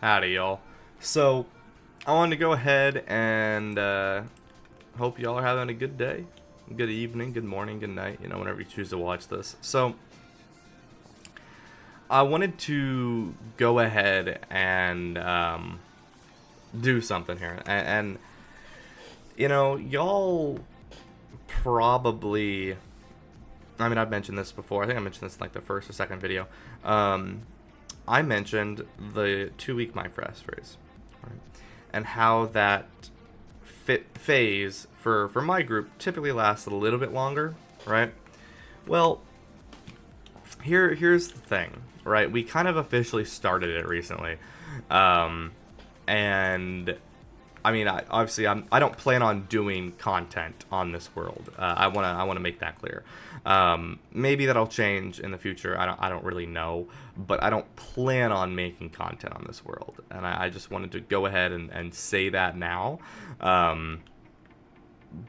Howdy, y'all. So, I wanted to go ahead and hope y'all are having a good day, good evening, good morning, good night, whenever you choose to watch this. So, I wanted to go ahead and do something here. Y'all probably. I mean, I've mentioned this before. I think I mentioned this in like the first or second video. Um, I mentioned the 2 week Minecraft phase, right? And how that phase for my group typically lasts a little bit longer, right? Well, here's the thing, right? We kind of officially started it recently, and I mean, obviously, I don't plan on doing content on this world. I wanna make that clear. Maybe that'll change in the future. I don't really know, but I don't plan on making content on this world, and I just wanted to go ahead and say that now.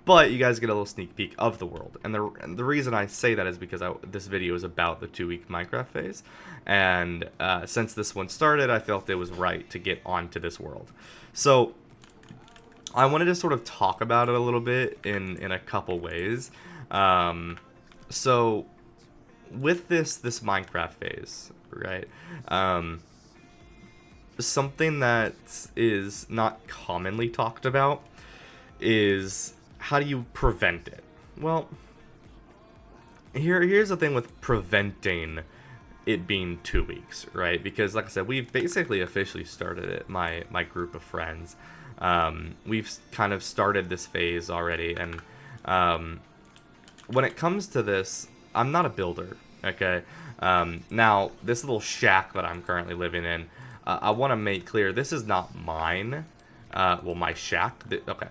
But you guys get a little sneak peek of the world, and the reason I say that is because this video is about the 2 week Minecraft phase, and since this one started, I felt it was right to get onto this world. So I wanted to sort of talk about it a little bit in a couple ways. So with this Minecraft phase, right? Something that is not commonly talked about is how do you prevent it? Well, here's the thing with preventing it being 2 weeks, right? Because like I said, we've basically officially started it. My group of friends, we've kind of started this phase already, and when it comes to this, I'm not a builder, okay? Now, this little shack that I'm currently living in, I want to make clear, this is not mine. Well, my shack. Okay.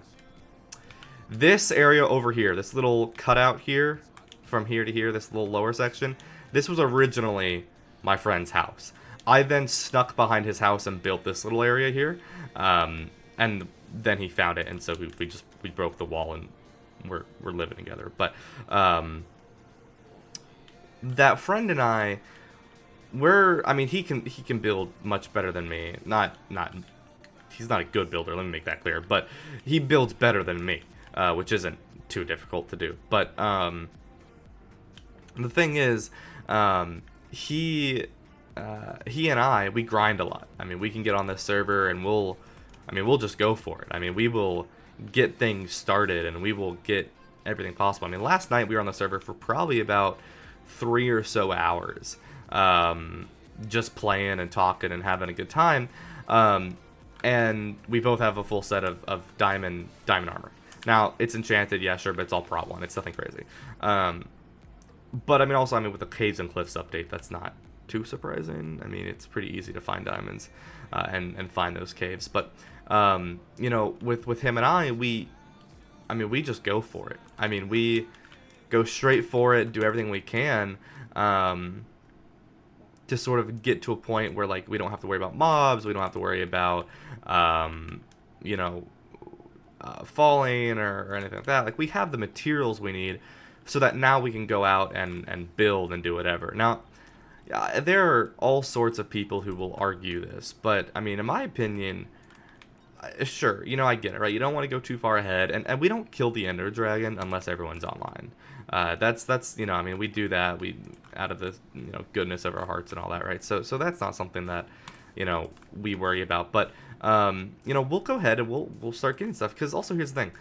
This area over here, this little cutout here, from here to here, this little lower section, this was originally my friend's house. I then snuck behind his house and built this little area here, and then he found it, and so we broke the wall and we're living together. But that friend and I, I mean, he can build much better than me. He's not a good builder. Let me make that clear. But he builds better than me, which isn't too difficult to do. But the thing is, he and I, we grind a lot. I mean, we can get on this server and we'll just go for it. I mean, we will get things started and we will get everything possible. I mean, last night we were on the server for probably about 3 or so hours, just playing and talking and having a good time. And we both have a full set of diamond armor. Now, it's enchanted, yeah, sure, but it's all Prot 1. It's nothing crazy. But I mean, also, with the Caves and Cliffs update, that's not too surprising. I mean, it's pretty easy to find diamonds and find those caves. But with him and I, we just go for it. I mean, we go straight for it, do everything we can to sort of get to a point where like we don't have to worry about mobs, we don't have to worry about falling or anything like that. Like, we have the materials we need so that now we can go out and build and do whatever. Now, there are all sorts of people who will argue this, but I mean, in my opinion, sure, I get it, right? You don't want to go too far ahead, and we don't kill the Ender Dragon unless everyone's online. That's I mean, we do that out of the goodness of our hearts and all that, right? So that's not something that we worry about, but we'll go ahead and we'll start getting stuff. Because also, here's the thing,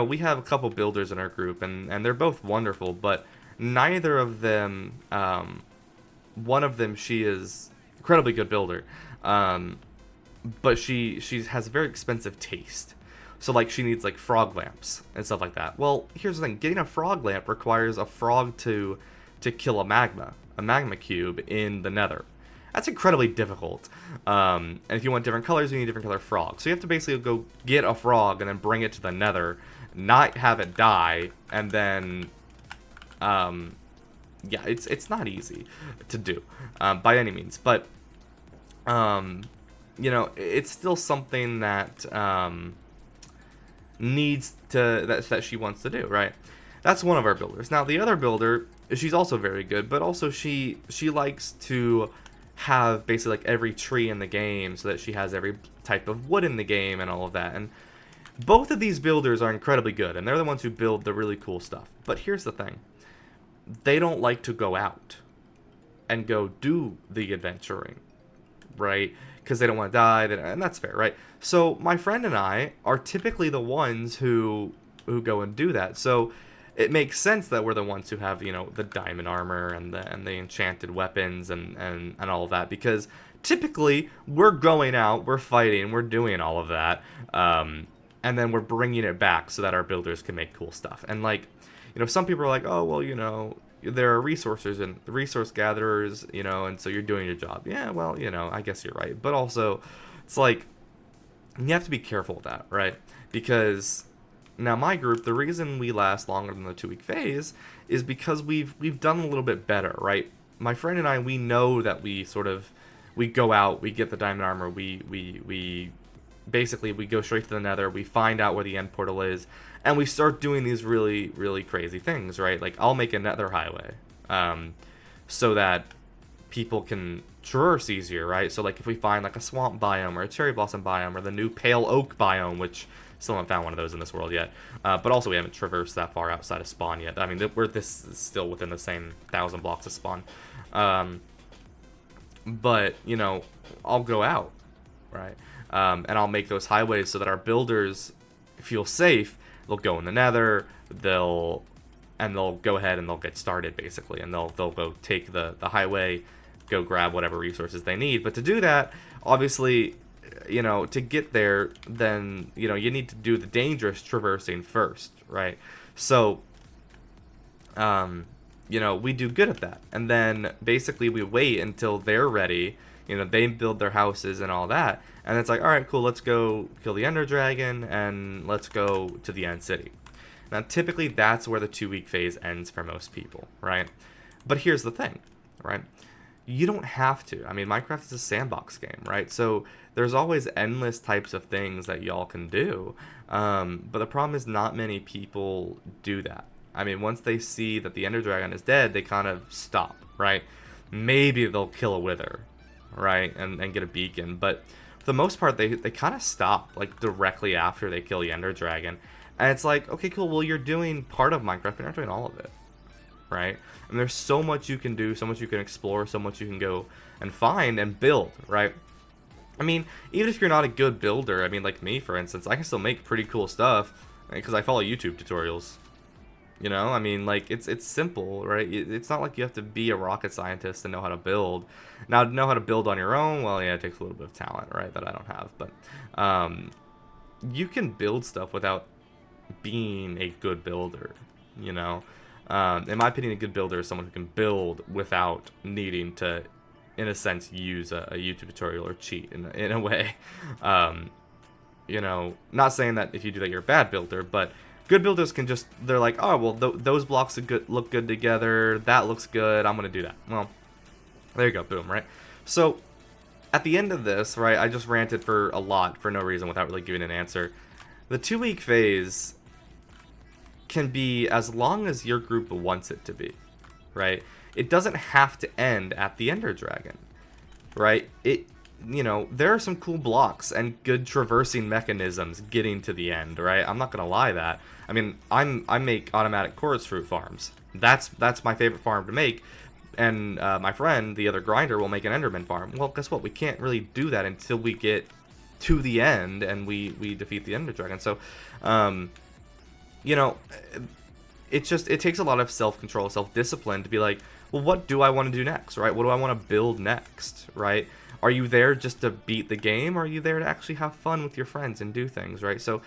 we have a couple builders in our group, and they're both wonderful, but neither of them, one of them, she is incredibly good builder, but she has a very expensive taste. So like, she needs like frog lamps and stuff like that. Well, here's the thing, getting a frog lamp requires a frog to kill a magma cube in the nether. That's incredibly difficult. And if you want different colors, you need different color frogs. So you have to basically go get a frog and then bring it to the nether, not have it die, and then yeah, it's not easy to do by any means, but it's still something that needs to that she wants to do, right? That's one of our builders. Now, the other builder, she's also very good, but also she likes to have basically like every tree in the game so that she has every type of wood in the game and all of that. And both of these builders are incredibly good, and they're the ones who build the really cool stuff. But here's the thing. They don't like to go out and go do the adventuring, right? Because they don't want to die, and that's fair, right? So my friend and I are typically the ones who go and do that. So it makes sense that we're the ones who have, the diamond armor and the enchanted weapons and all of that, because typically we're going out, we're fighting, we're doing all of that, and then we're bringing it back so that our builders can make cool stuff. And like, some people are like, oh well, there are resources and resource gatherers, and so you're doing your job. Yeah, well, I guess you're right, but also it's like you have to be careful with that, right? Because now my group, the reason we last longer than the 2-week phase is because we've done a little bit better, right? My friend and I, we know that we go out, we get the diamond armor, we basically we go straight to the nether, we find out where the end portal is, and we start doing these really, really crazy things, right? Like, I'll make a nether highway, so that people can traverse easier, right? So like if we find like a swamp biome or a cherry blossom biome or the new pale oak biome, which still haven't found one of those in this world yet, but also we haven't traversed that far outside of spawn yet. I mean, this is still within the same 1,000 blocks of spawn, but I'll go out, right? And I'll make those highways so that our builders feel safe. They'll go in the nether, they'll go ahead and they'll get started basically, and they'll go take the highway, go grab whatever resources they need. But to do that, obviously, to get there, then you need to do the dangerous traversing first, right? So we do good at that, and then basically we wait until they're ready. They build their houses and all that, and it's like, all right, cool, let's go kill the Ender Dragon and let's go to the End City. Now, typically that's where the 2-week phase ends for most people, right? But here's the thing, right? You don't have to. I mean, Minecraft is a sandbox game, right? So there's always endless types of things that y'all can do, but the problem is not many people do that. I mean, once they see that the Ender Dragon is dead, they kind of stop, right? Maybe they'll kill a Wither, right, and get a beacon, but for the most part, they kind of stop, like, directly after they kill the Ender Dragon, and it's like, okay, cool, well, you're doing part of Minecraft, but you're not doing all of it, right? And there's so much you can do, so much you can explore, so much you can go and find and build, right? I mean, even if you're not a good builder, I mean, like me, for instance, I can still make pretty cool stuff, because I follow YouTube tutorials. I mean, like, it's simple, right? It's not like you have to be a rocket scientist to know how to build. Now, to know how to build on your own, well, yeah, it takes a little bit of talent, right, that I don't have. But you can build stuff without being a good builder, In my opinion, a good builder is someone who can build without needing to, in a sense, use a YouTube tutorial or cheat in a way. Not saying that if you do that, you're a bad builder, but good builders can just, they're like, oh, well, those blocks look good together, that looks good, I'm going to do that. Well, there you go, boom, right? So, at the end of this, right, I just ranted for a lot for no reason without really giving an answer. The 2-week phase can be as long as your group wants it to be, right? It doesn't have to end at the Ender Dragon, right? There are some cool blocks and good traversing mechanisms getting to the end, right? I'm not gonna lie that. I mean, I make automatic chorus fruit farms. That's my favorite farm to make, and my friend, the other grinder, will make an Enderman farm. Well, guess what? We can't really do that until we get to the end and we defeat the Ender Dragon. So, it takes a lot of self-control, self-discipline to be like, well, what do I want to do next, right? What do I want to build next, right? Are you there just to beat the game, or are you there to actually have fun with your friends and do things, right? So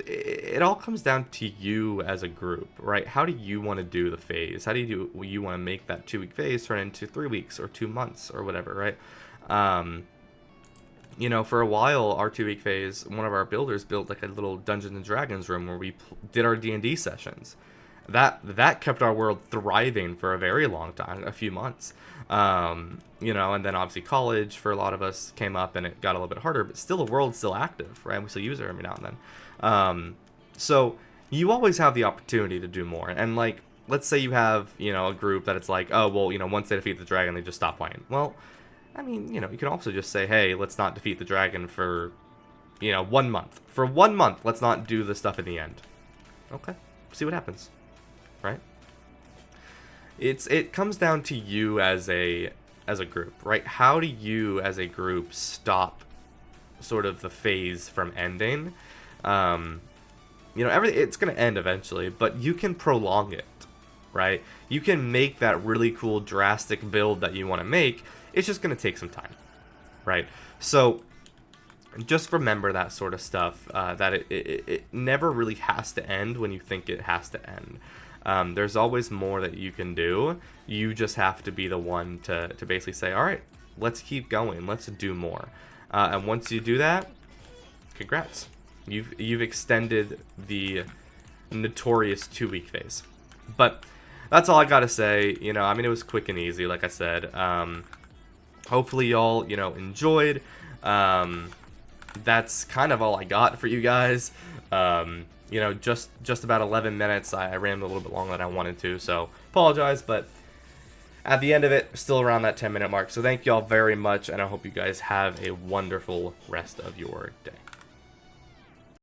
it all comes down to you as a group, right? How do you want to do the phase? How do you want to make that 2-week phase turn into 3 weeks or 2 months or whatever, right? For a while, our 2-week phase, one of our builders built like a little Dungeons and Dragons room where we did our D&D sessions. That kept our world thriving for a very long time, a few months. And then obviously college for a lot of us came up and it got a little bit harder, but still the world's still active, right? We still use it every now and then. So you always have the opportunity to do more. And like, let's say you have, a group that it's like, oh, well, once they defeat the dragon, they just stop playing. Well, I mean, you can also just say, hey, let's not defeat the dragon for, 1 month. For 1 month, let's not do the stuff in the end. Okay, see what happens, right? It comes down to you as a group, right? How do you as a group stop sort of the phase from ending? It's gonna end eventually, but you can prolong it, right? You can make that really cool drastic build that you want to make. It's just gonna take some time, right? So just remember that sort of stuff, that it never really has to end when you think it has to end. There's always more that you can do. You just have to be the one to basically say, all right, let's keep going. Let's do more. And once you do that, congrats. You've extended the notorious 2-week phase. But that's all I got to say. It was quick and easy, like I said. Hopefully y'all, enjoyed. That's kind of all I got for you guys. Just about 11 minutes. I ran a little bit longer than I wanted to, so apologize, but at the end of it, still around that 10-minute mark. So thank y'all very much, and I hope you guys have a wonderful rest of your day.